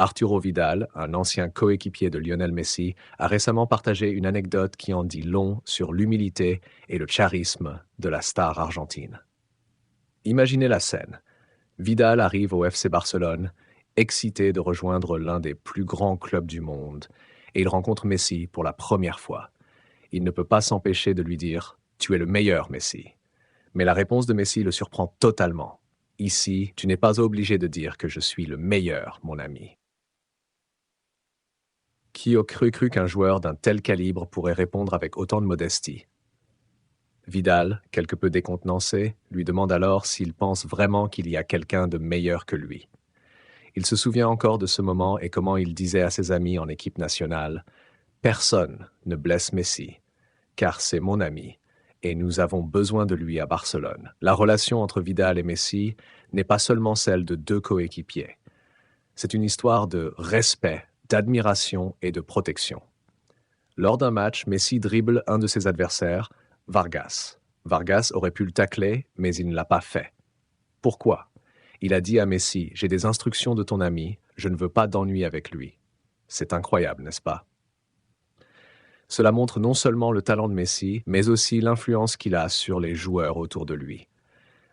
Arturo Vidal, un ancien coéquipier de Lionel Messi, a récemment partagé une anecdote qui en dit long sur l'humilité et le charisme de la star argentine. Imaginez la scène. Vidal arrive au FC Barcelone, excité de rejoindre l'un des plus grands clubs du monde, et il rencontre Messi pour la première fois. Il ne peut pas s'empêcher de lui dire « Tu es le meilleur, Messi ». Mais la réponse de Messi le surprend totalement. « Ici, tu n'es pas obligé de dire que je suis le meilleur, mon ami ». Qui aurait cru qu'un joueur d'un tel calibre pourrait répondre avec autant de modestie? Vidal, quelque peu décontenancé, lui demande alors s'il pense vraiment qu'il y a quelqu'un de meilleur que lui. Il se souvient encore de ce moment et comment il disait à ses amis en équipe nationale « Personne ne blesse Messi, car c'est mon ami, et nous avons besoin de lui à Barcelone ». La relation entre Vidal et Messi n'est pas seulement celle de deux coéquipiers. C'est une histoire de respect, d'admiration et de protection. Lors d'un match, Messi dribble un de ses adversaires, Vargas. Vargas aurait pu le tacler, mais il ne l'a pas fait. Pourquoi? Il a dit à Messi « J'ai des instructions de ton ami, je ne veux pas d'ennui avec lui ». C'est incroyable, n'est-ce pas? Cela montre non seulement le talent de Messi, mais aussi l'influence qu'il a sur les joueurs autour de lui.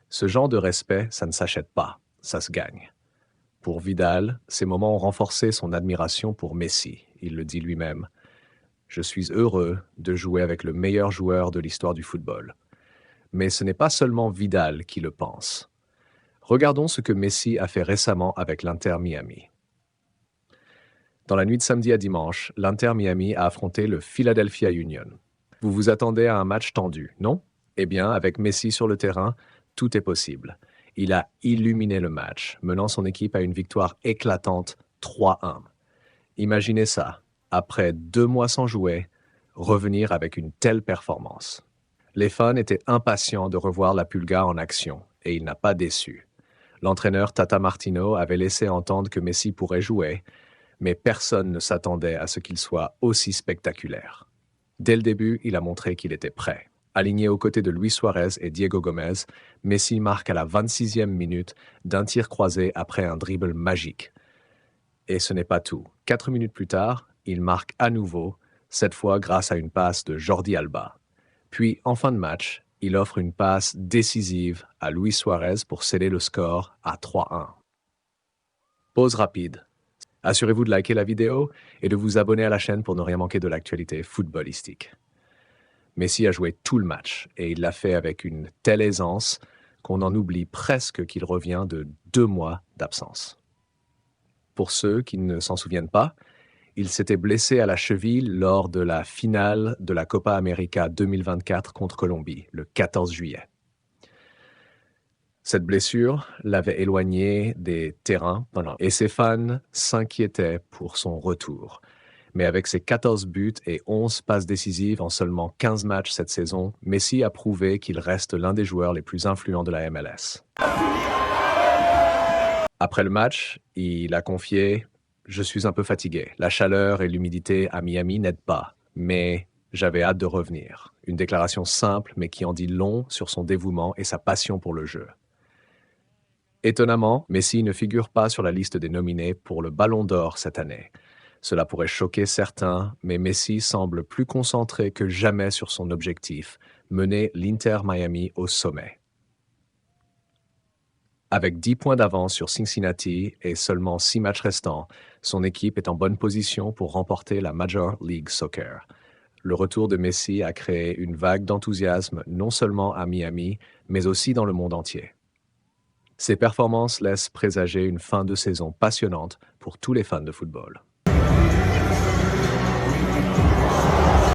Ce genre de respect, ça ne s'achète pas, ça se gagne. Pour Vidal, ces moments ont renforcé son admiration pour Messi. Il le dit lui-même. « Je suis heureux de jouer avec le meilleur joueur de l'histoire du football. » Mais ce n'est pas seulement Vidal qui le pense. Regardons ce que Messi a fait récemment avec l'Inter Miami. Dans la nuit de samedi à dimanche, l'Inter Miami a affronté le Philadelphia Union. Vous vous attendez à un match tendu, non? Eh bien, avec Messi sur le terrain, tout est possible. Il a illuminé le match, menant son équipe à une victoire éclatante 3-1. Imaginez ça, après 2 mois sans jouer, revenir avec une telle performance. Les fans étaient impatients de revoir la Pulga en action, et il n'a pas déçu. L'entraîneur Tata Martino avait laissé entendre que Messi pourrait jouer, mais personne ne s'attendait à ce qu'il soit aussi spectaculaire. Dès le début, il a montré qu'il était prêt. Aligné aux côtés de Luis Suarez et Diego Gomez, Messi marque à la 26e minute d'un tir croisé après un dribble magique. Et ce n'est pas tout. 4 minutes plus tard, il marque à nouveau, cette fois grâce à une passe de Jordi Alba. Puis, en fin de match, il offre une passe décisive à Luis Suarez pour sceller le score à 3-1. Pause rapide. Assurez-vous de liker la vidéo et de vous abonner à la chaîne pour ne rien manquer de l'actualité footballistique. Messi a joué tout le match et il l'a fait avec une telle aisance qu'on en oublie presque qu'il revient de 2 mois d'absence. Pour ceux qui ne s'en souviennent pas, il s'était blessé à la cheville lors de la finale de la Copa América 2024 contre Colombie, le 14 juillet. Cette blessure l'avait éloigné des terrains et ses fans s'inquiétaient pour son retour. Mais avec ses 14 buts et 11 passes décisives en seulement 15 matchs cette saison, Messi a prouvé qu'il reste l'un des joueurs les plus influents de la MLS. Après le match, il a confié « Je suis un peu fatigué. La chaleur et l'humidité à Miami n'aident pas, mais j'avais hâte de revenir. » Une déclaration simple, mais qui en dit long sur son dévouement et sa passion pour le jeu. Étonnamment, Messi ne figure pas sur la liste des nominés pour le Ballon d'Or cette année. Cela pourrait choquer certains, mais Messi semble plus concentré que jamais sur son objectif, mener l'Inter Miami au sommet. Avec 10 points d'avance sur Cincinnati et seulement 6 matchs restants, son équipe est en bonne position pour remporter la Major League Soccer. Le retour de Messi a créé une vague d'enthousiasme non seulement à Miami, mais aussi dans le monde entier. Ses performances laissent présager une fin de saison passionnante pour tous les fans de football.